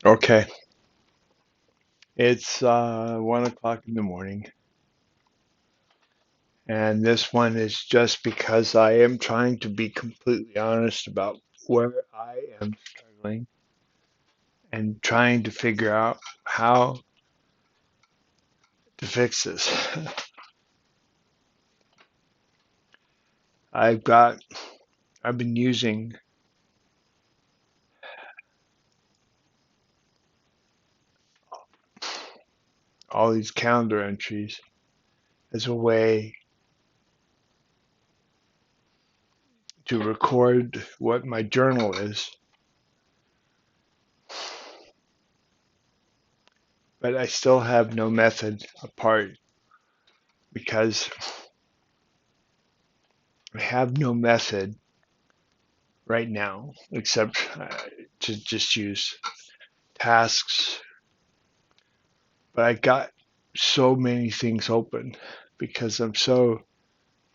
Okay, it's 1 o'clock in the morning, and this one is just because I am trying to be completely honest about where I am struggling and trying to figure out how to fix this. I've got, I've been using all these calendar entries as a way to record what my journal is, but I still have no method apart because I have no method right now, except to just use tasks. But I got so many things open because I'm so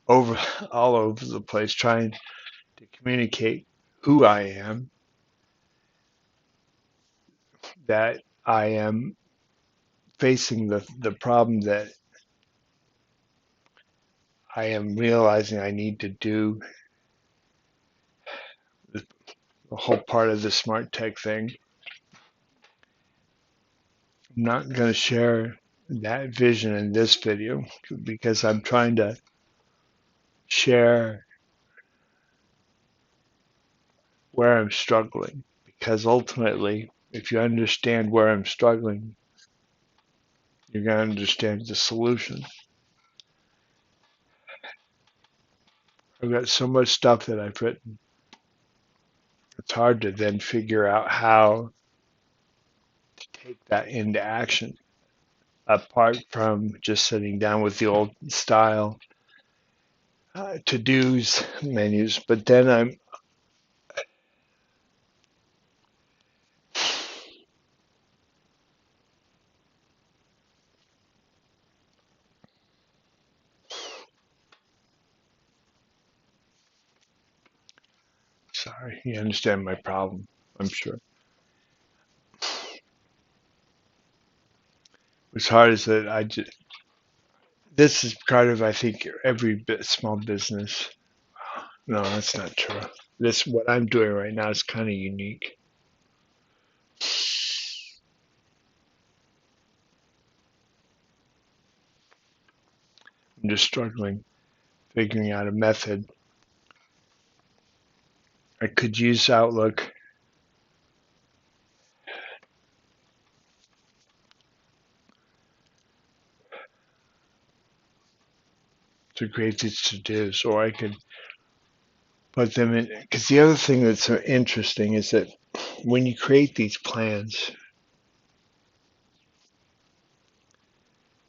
over all over the place trying to communicate who I am that I am facing the problem that I am realizing I need to do the whole part of the smart tech thing. I'm not going to share that vision in this video because I'm trying to share where I'm struggling. Because ultimately, if you understand where I'm struggling, you're going to understand the solution. I've got so much stuff that I've written. It's hard to then figure out how to take that into action apart from just sitting down with the old style to-dos menus. But then I'm sorry, you understand my problem, I'm sure. What's hard is that this is part of, I think, every bit small business. No, that's not true. This, what I'm doing right now is kind of unique. I'm just struggling, figuring out a method. I could use Outlook to create these to-dos, or I could put them in. Because the other thing that's so interesting is that when you create these plans,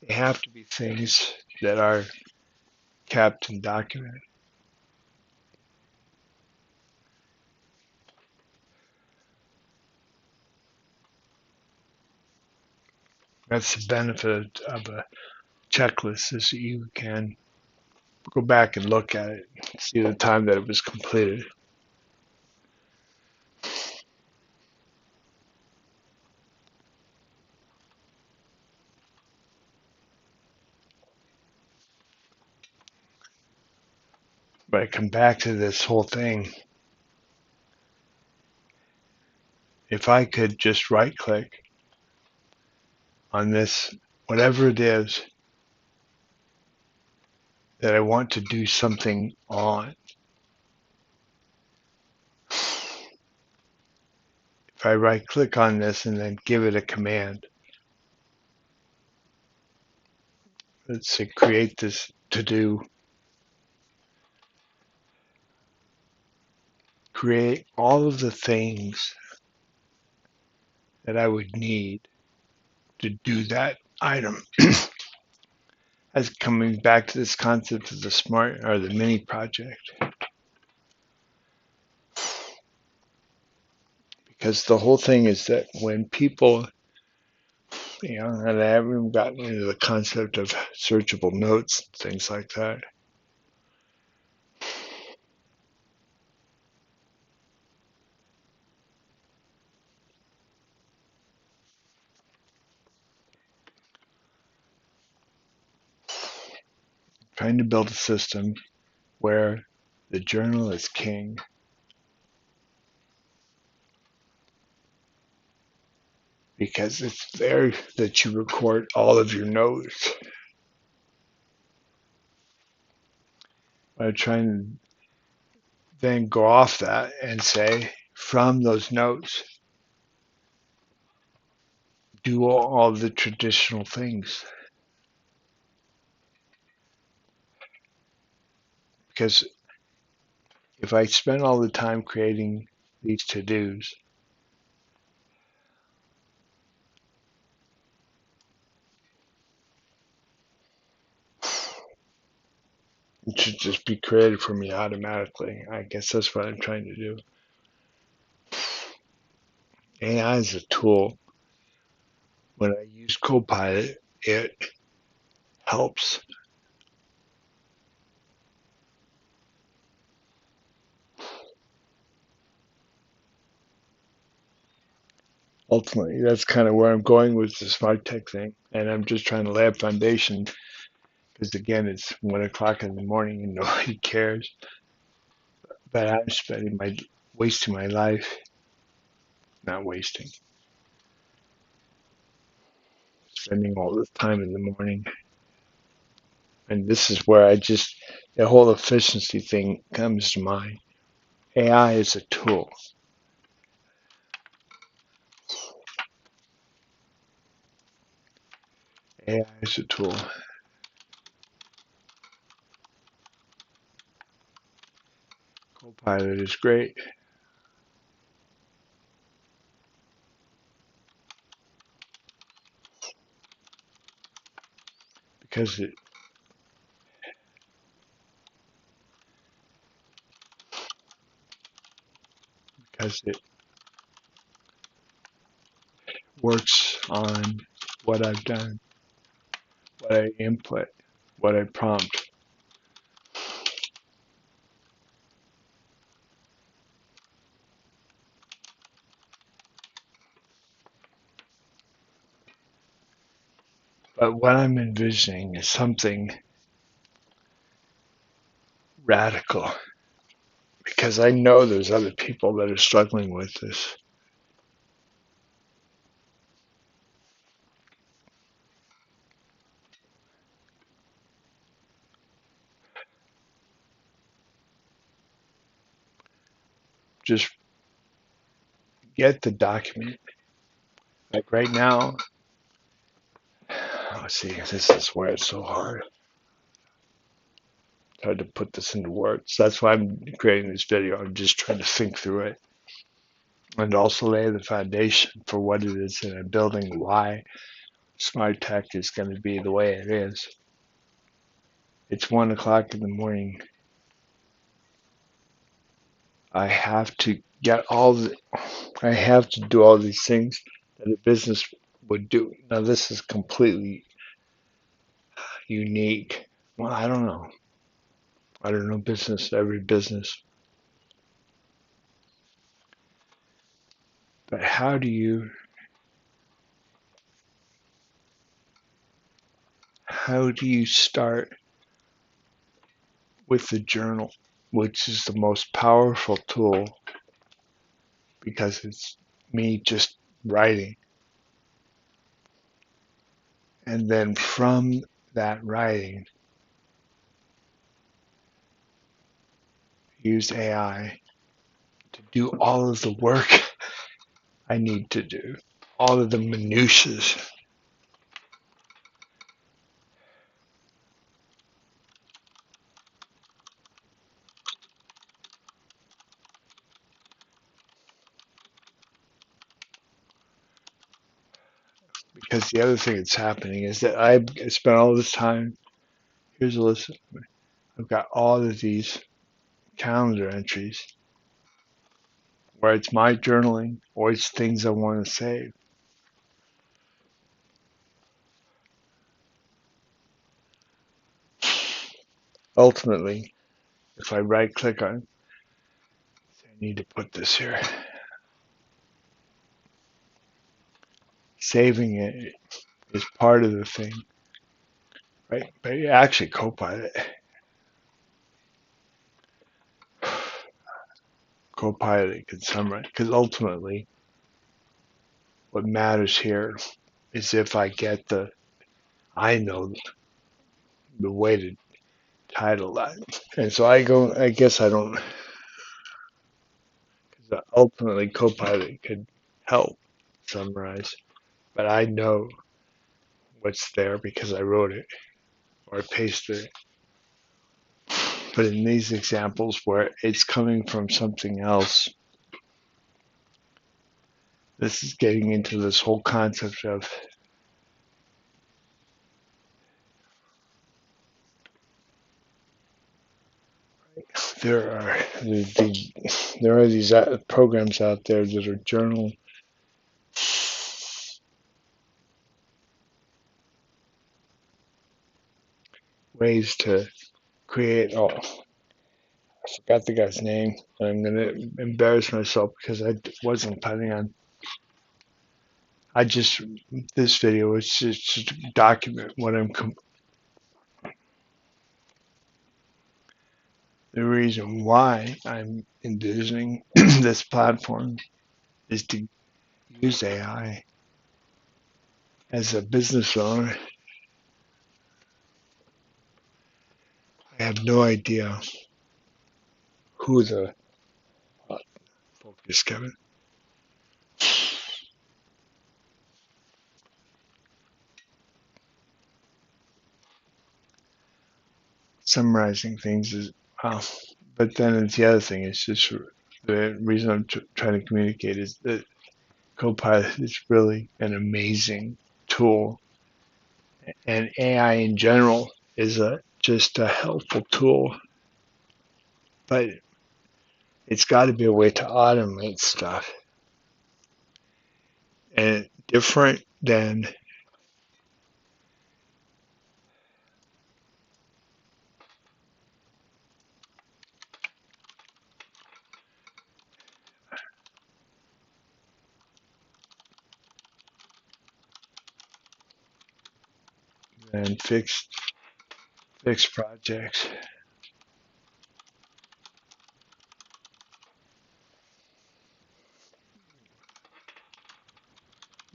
they have to be things that are kept and documented. That's the benefit of a checklist is that you can go back and look at it, see the time that it was completed. But I come back to this whole thing. If I could just right click on this, whatever it is that I want to do something on, if I right click on this and then give it a command, let's say create this to do, create all of the things that I would need to do that item. As coming back to this concept of the smart or the mini project, because the whole thing is that when people, and I haven't even gotten into the concept of searchable notes, things like that. trying to build a system where the journal is king, because it's there that you record all of your notes. I'm trying to then go off that and say, from those notes, do all the traditional things. Because if I spend all the time creating these to-dos, it should just be created for me automatically. I guess that's what I'm trying to do. AI is a tool. When I use Copilot, it helps. Ultimately, that's kind of where I'm going with the smart tech thing. And I'm just trying to lay a foundation because, again, it's 1 o'clock in the morning and nobody cares. But I'm wasting my life, not wasting, spending all this time in the morning. And this is where the whole efficiency thing comes to mind. AI is a tool. AI is a tool. Copilot is great because it works on what I've done, what I input, what I prompt. But what I'm envisioning is something radical because I know there's other people that are struggling with this. Just get the document. Like right now, let's see, this is where it's so hard. It's hard to put this into words. That's why I'm creating this video. I'm just trying to think through it and also lay the foundation for what it is that I'm building, why smart tech is going to be the way it is. It's 1 o'clock in the morning. I have to I have to do all these things that a business would do. Now this is completely unique. Well, I don't know. I don't know every business. But how do you start with the journal, which is the most powerful tool because it's me just writing. And then from that writing, use AI to do all of the work I need to do, all of the minutiae. Because the other thing that's happening is that I spent all this time. Here's a list. I've got all of these calendar entries where it's my journaling or it's things I want to save. Ultimately, if I right click on, I need to put this here. Saving it is part of the thing. right? But actually, Copilot, Copilot can summarize because ultimately, what matters here is if I know the way to title that, and so I go. I guess I don't. Because ultimately, Copilot could help summarize, but I know what's there because I wrote it or I pasted it. But in these examples where it's coming from something else, this is getting into this whole concept of there are there are these programs out there that are journal ways to create. Oh, I forgot the guy's name. I'm gonna embarrass myself because I wasn't planning on. I just this video is just to document what the reason why I'm envisioning this platform is to use AI as a business owner. I have no idea who the focus, Kevin. Summarizing things is, but then it's the other thing. It's just the reason I'm trying to communicate is that Copilot is really an amazing tool, and AI in general is just a helpful tool, but it's got to be a way to automate stuff, and different than fixed projects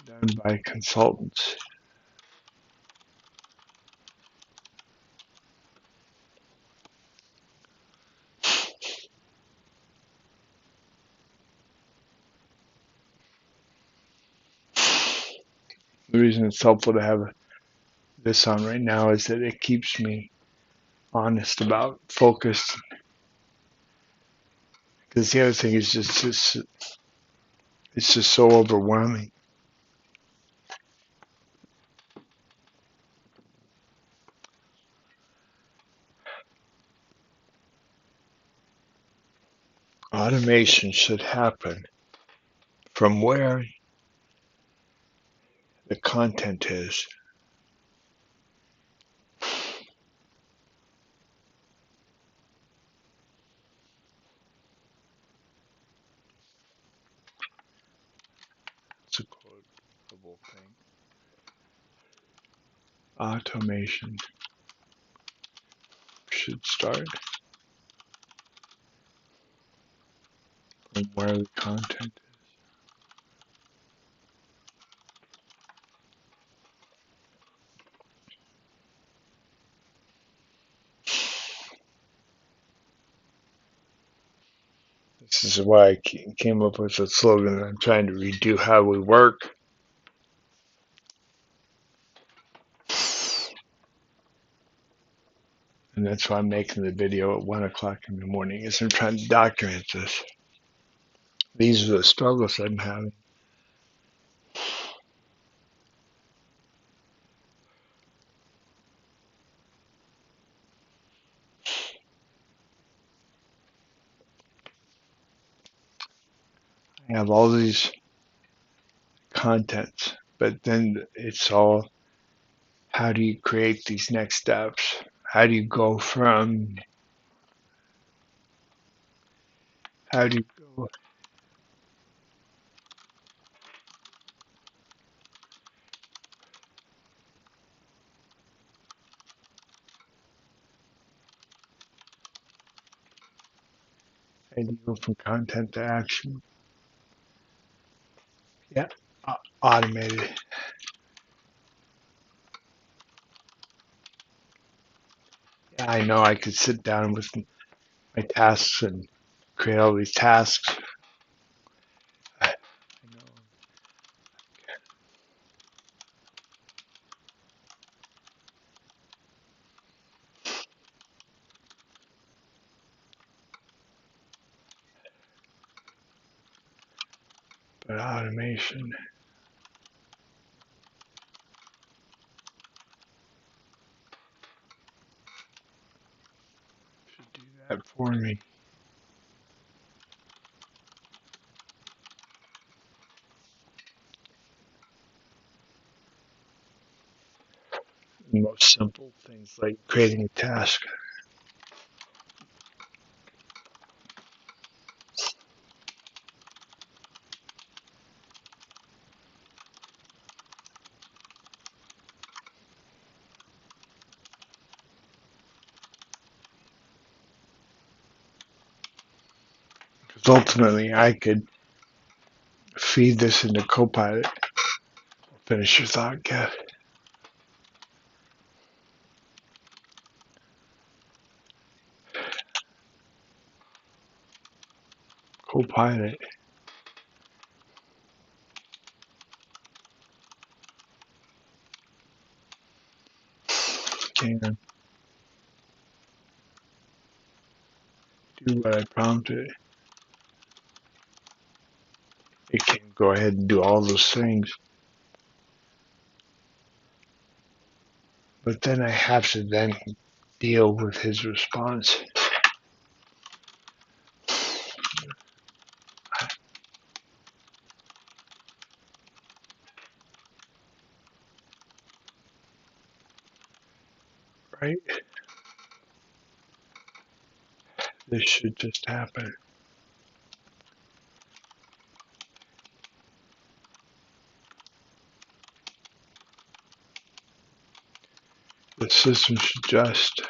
done by consultants. The reason it's helpful to have this on right now is that it keeps me honest about focused. Because the other thing is just it's just so overwhelming. Automation should happen from where the content is. It's a quotable thing. Automation should start from where the content is. This is why I came up with a slogan. I'm trying to redo how we work. And that's why I'm making the video at 1 o'clock in the morning, is I'm trying to document this. These are the struggles I'm having. I have all these contents, but then it's all, how do you create these next steps? How do you go from, how do you go, and you go from content to action. Yeah, automated. Yeah, I know I could sit down with my tasks and create all these tasks. I know, but automation should do that for me. The most simple things like creating a task. Because ultimately, I could feed this into Copilot. Finish your thought, Kev. Copilot can do what I prompted. It can go ahead and do all those things. But then I have to then deal with his response. Right? This should just happen. The system should just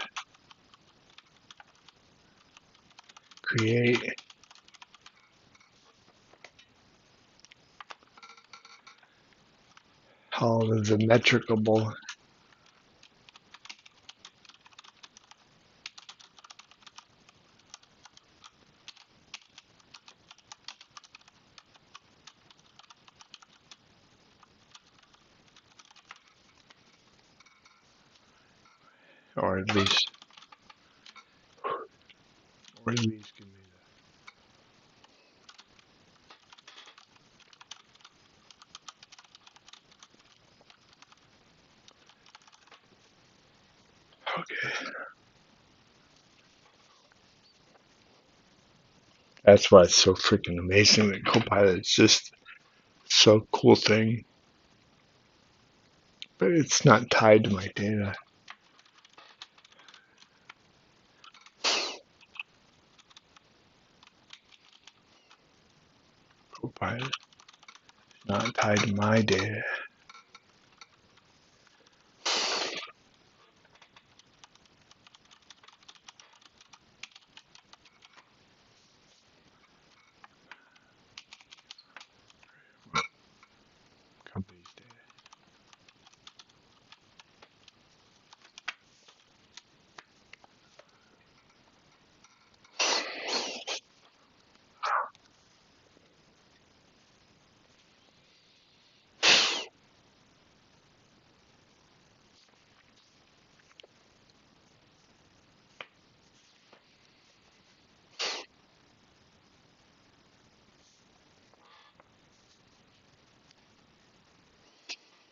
create all of the metricable, or at least, give me that. Okay. That's why it's so freaking amazing that Copilot is just so cool thing. But it's not tied to my data. Copilot is not tied to my data. Company's data.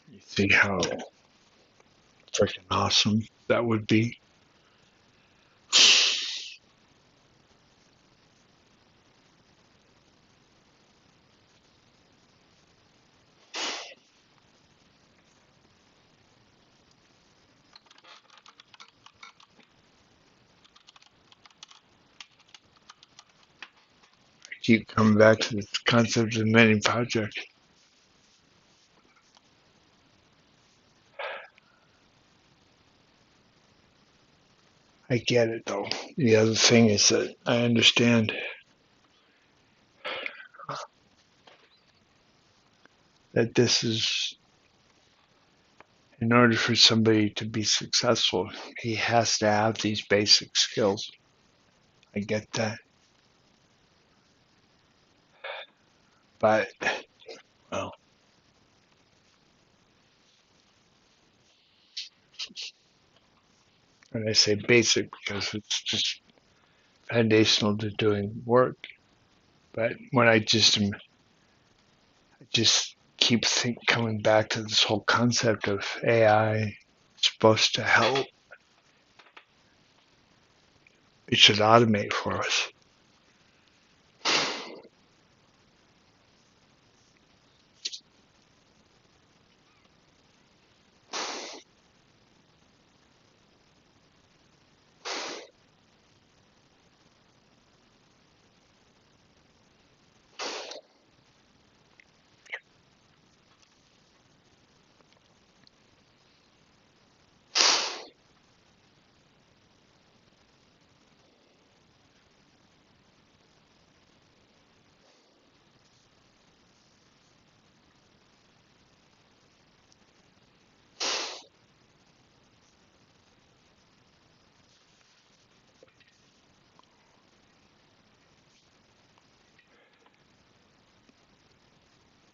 You see how freaking awesome that would be? I keep coming back to this concept of many projects. I get it though. The other thing is that I understand that this is, in order for somebody to be successful, he has to have these basic skills. I get that. But, well, and I say basic because it's just foundational to doing work. But when I just keep coming back to this whole concept of AI supposed to help. It should automate for us.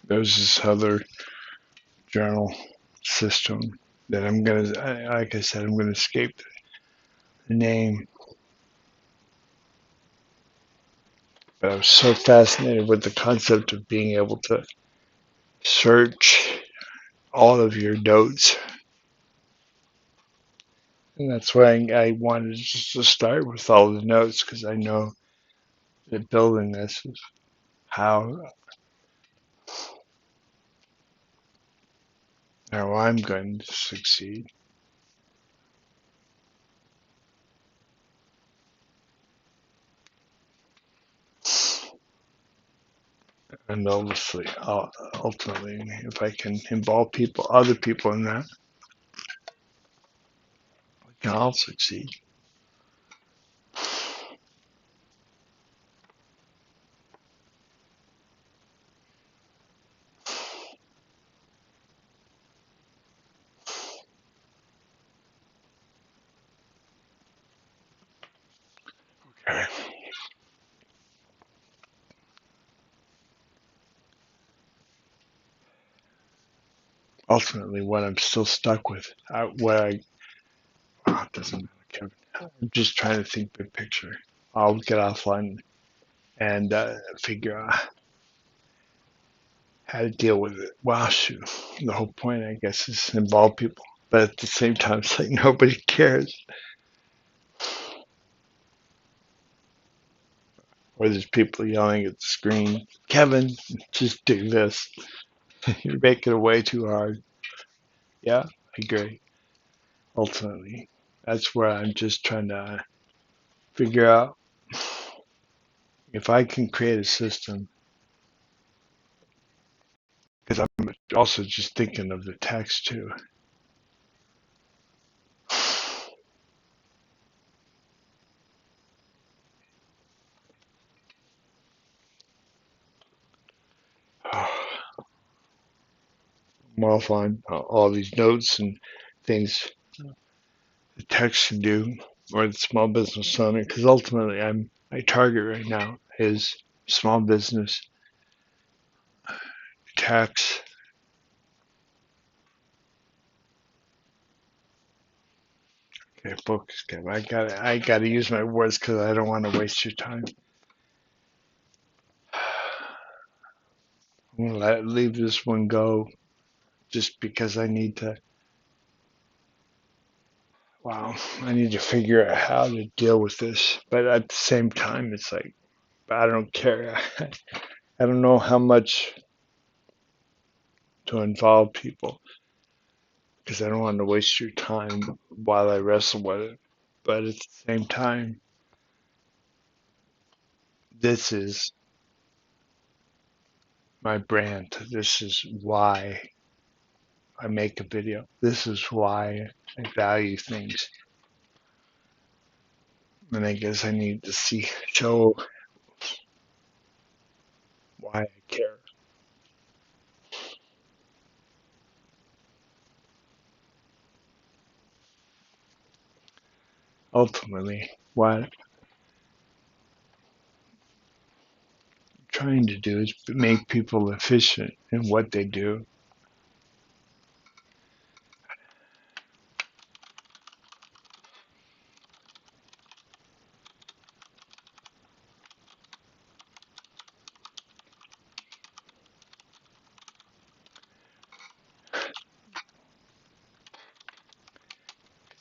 There's this other journal system that I'm gonna, like I said, I'm gonna escape the name. But I was so fascinated with the concept of being able to search all of your notes. And that's why I wanted just to start with all the notes, because I know that building this is how I'm going to succeed. And obviously, ultimately, if I can involve other people in that, we can all succeed. Okay. Ultimately, what I'm still stuck with, it doesn't matter, Kevin. I'm just trying to think big picture. I'll get offline and figure out how to deal with it. Well, shoot, the whole point, I guess, is involve people, but at the same time, it's like nobody cares. Or there's people yelling at the screen, Kevin, just do this. You're making it way too hard. Yeah, I agree. Ultimately, that's where I'm just trying to figure out if I can create a system, because I'm also just thinking of the text too. Well, fine, all these notes and things the text can do, or the small business owner, because ultimately my target right now is small business tax. Okay, focus, Kev. I gotta use my words because I don't want to waste your time. I'm gonna leave this one go, just because I need to. Wow, I need to figure out how to deal with this. But at the same time, it's like I don't care. I don't know how much to involve people because I don't want to waste your time while I wrestle with it. But at the same time, this is my brand. This is why I make a video. This is why I value things. And I guess I need to show why I care. Ultimately, what I'm trying to do is make people efficient in what they do.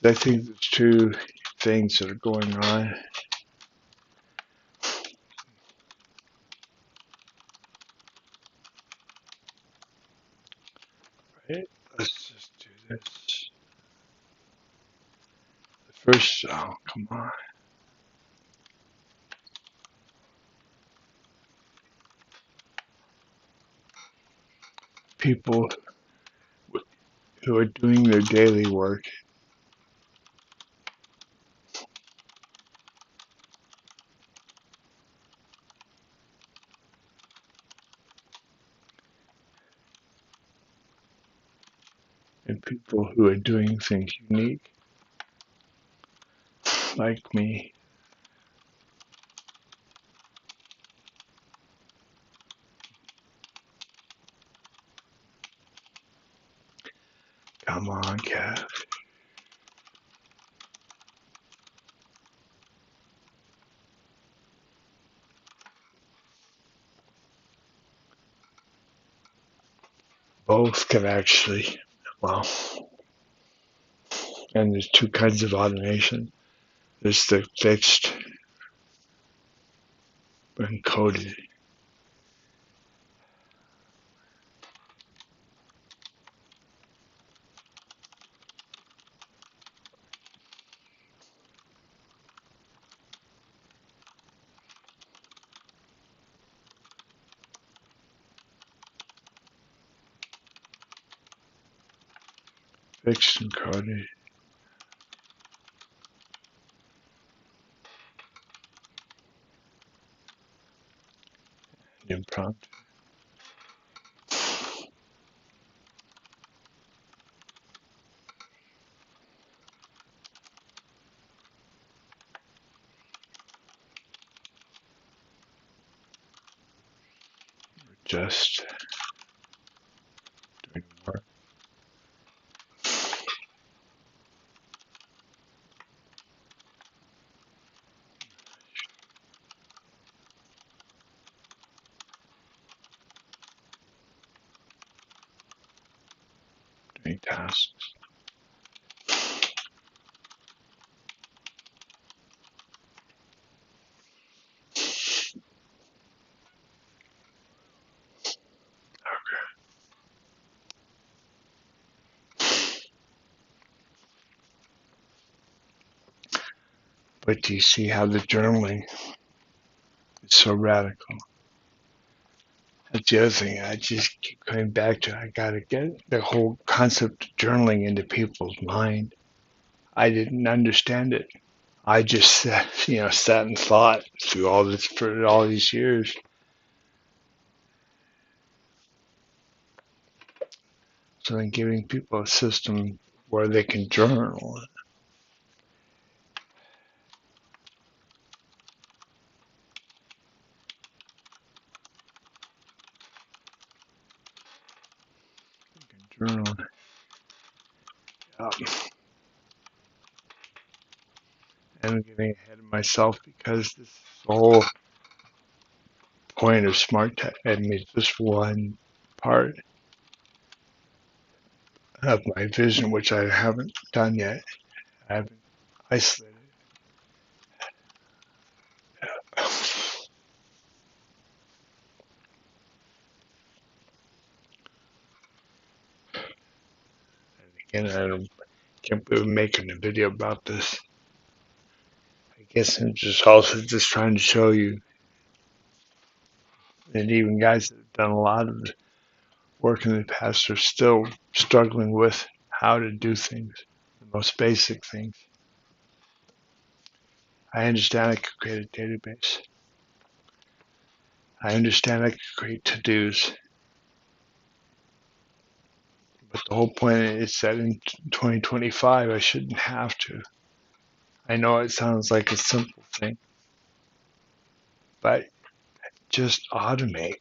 I think there's two things that are going on. Right? Let's just do this. The first, oh, come on. People who are doing their daily work and people who are doing things unique, like me. Come on, Kev. Both can actually, well, and there's two kinds of automation. There's the fixed and coded. Fixed and coded. Impromptu. Just doing work. Doing tasks. But do you see how the journaling is so radical? That's the other thing. I just keep coming back to. I gotta get the whole concept of journaling into people's mind. I didn't understand it. I just sat and thought through all this for all these years. So then giving people a system where they can journal, journal. I'm getting ahead of myself because this whole point of smart tech, I mean, just one part of my vision, which I haven't done yet. I haven't isolated. And again, I can't believe I'm making a video about this. I guess I'm just also just trying to show you that even guys that have done a lot of work in the past are still struggling with how to do things, the most basic things. I understand I could create a database. I understand I can create to-dos, but the whole point is that in 2025 I shouldn't have to. I know it sounds like a simple thing, but just automate.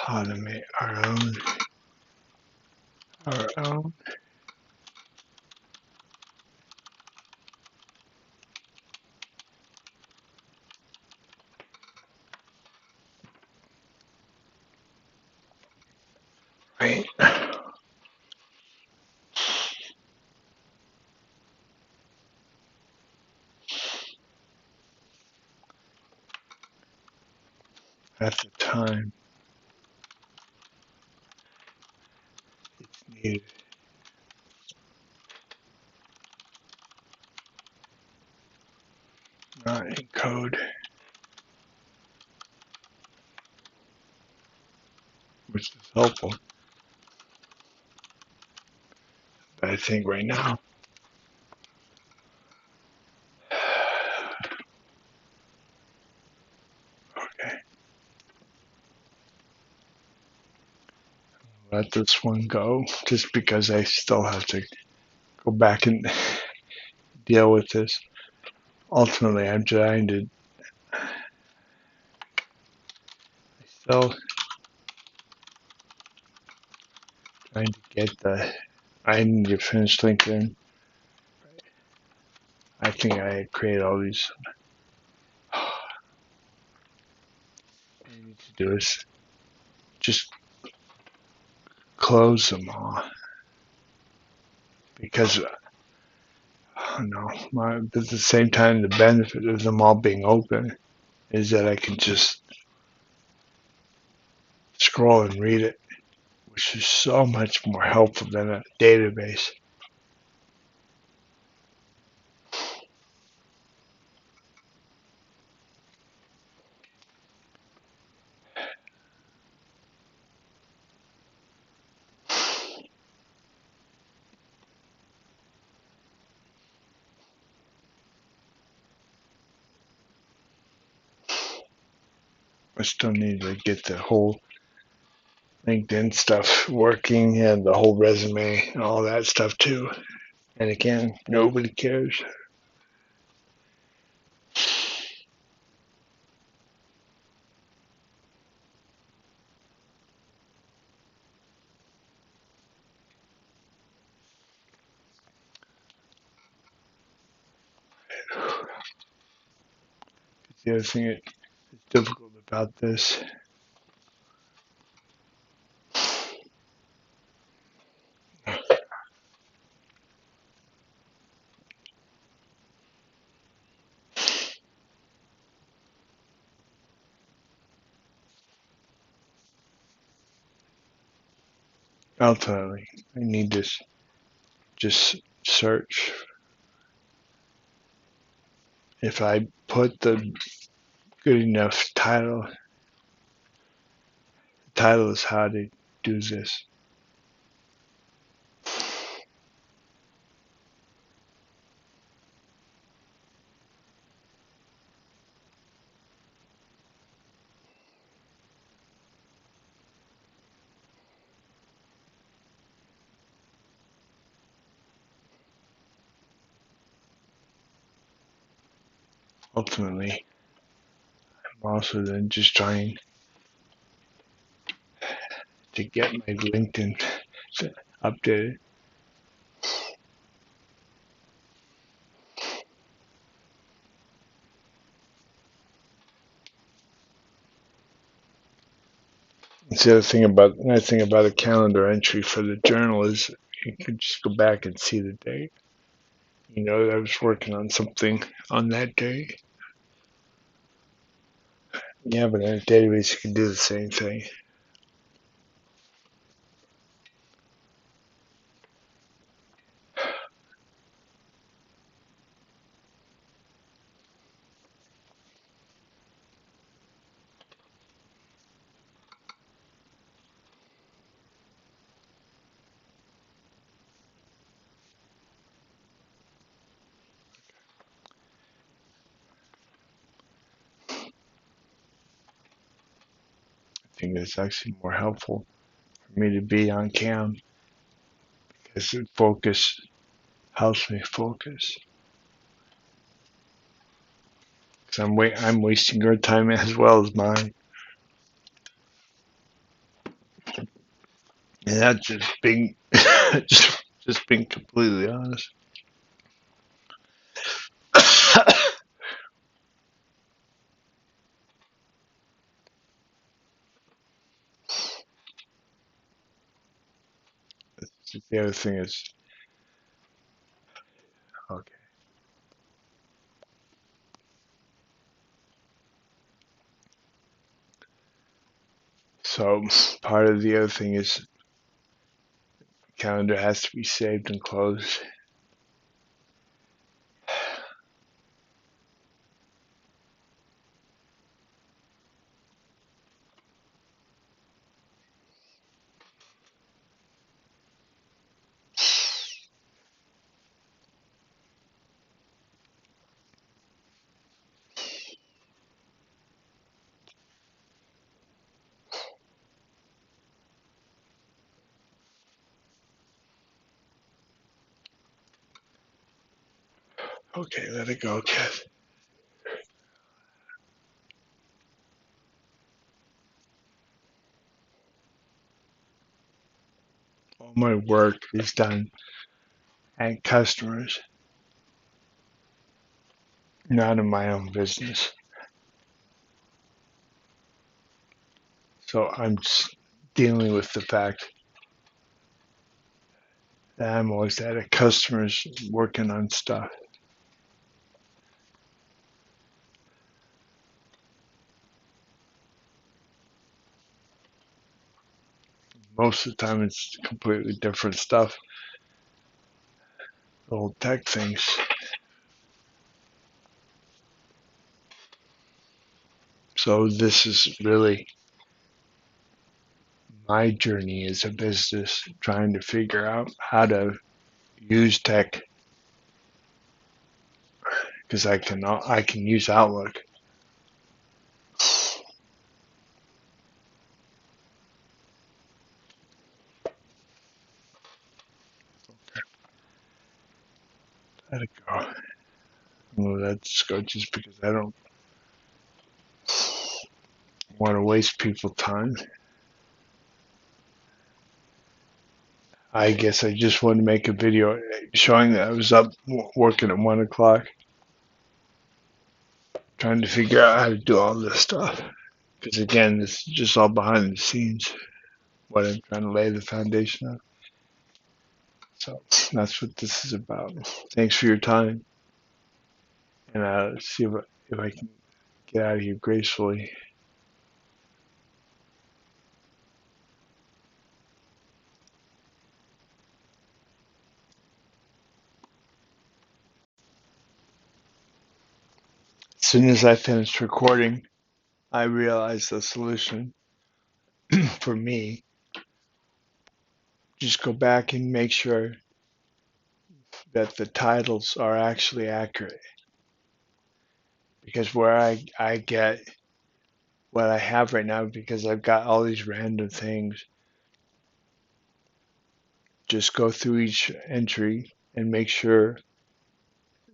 Automate our own. Right. At the time it's needed. Not in code, which is helpful. But I think right now, okay, let this one go just because I still have to go back and deal with this. Ultimately, I'm still trying to get I need to finish LinkedIn. I think I create all these. All I need to do is just close them all because no, at the same time, the benefit of them all being open is that I can just scroll and read it, which is so much more helpful than a database. I still need to get the whole LinkedIn stuff working and the whole resume and all that stuff too. And again, nobody cares. The other thing that's difficult about this, ultimately, I need to just search. If I put the good enough title, the title is how to do this. Ultimately, I'm also then just trying to get my LinkedIn updated. The other thing about nice thing about a calendar entry for the journal is you can just go back and see the date. You know, I was working on something on that day. Yeah, but in a database, you can do the same thing. I think it's actually more helpful for me to be on cam because it helps me focus. Because I'm wasting your time as well as mine. And that's just being just being completely honest. The other thing is okay. So part of the other thing is calendar has to be saved and closed. Okay, let it go, Kev. All my work is done at customers, not in my own business. So I'm just dealing with the fact that I'm always at a customer's working on stuff. Most of the time it's completely different stuff. Old tech things. So this is really my journey as a business, trying to figure out how to use tech because I can use Outlook. Let it go. Well, let's go just because I don't want to waste people's time. I guess I just wanted to make a video showing that I was up working at 1 o'clock, trying to figure out how to do all this stuff. Because again, this is just all behind the scenes, what I'm trying to lay the foundation of. So that's what this is about. Thanks for your time, and I'll see if I can get out of here gracefully. As soon as I finished recording, I realized the solution for me. Just go back and make sure that the titles are actually accurate. Because where I get what I have right now, because I've got all these random things, just go through each entry and make sure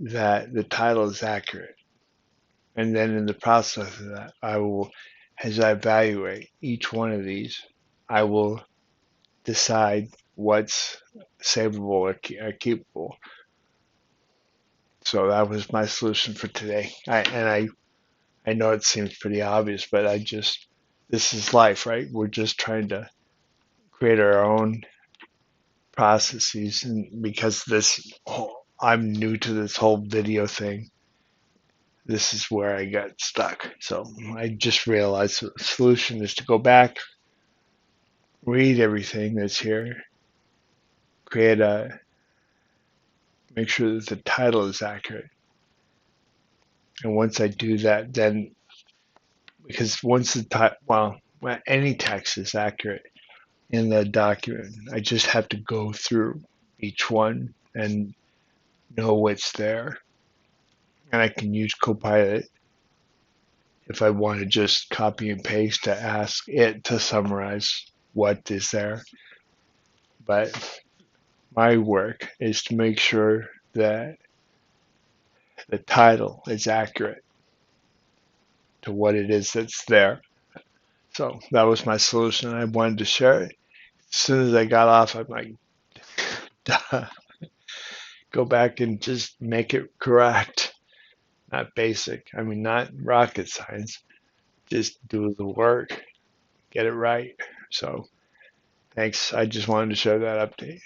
that the title is accurate. And then in the process of that, as I evaluate each one of these, I will decide what's savable or keepable. So that was my solution for today. I know it seems pretty obvious, but this is life, right? We're just trying to create our own processes, and because I'm new to this whole video thing, this is where I got stuck. So I just realized the solution is to go back, read everything that's here, make sure that the title is accurate. And once I do that, then because once the when any text is accurate in the document, I just have to go through each one and know what's there. And I can use Copilot if I want to just copy and paste to ask it to summarize what is there. But my work is to make sure that the title is accurate to what it is that's there. So that was my solution. I wanted to share it. As soon as I got off, I'm like, duh. Go back and just make it correct. Not basic. I mean, not rocket science. Just do the work, get it right. So thanks. I just wanted to share that update.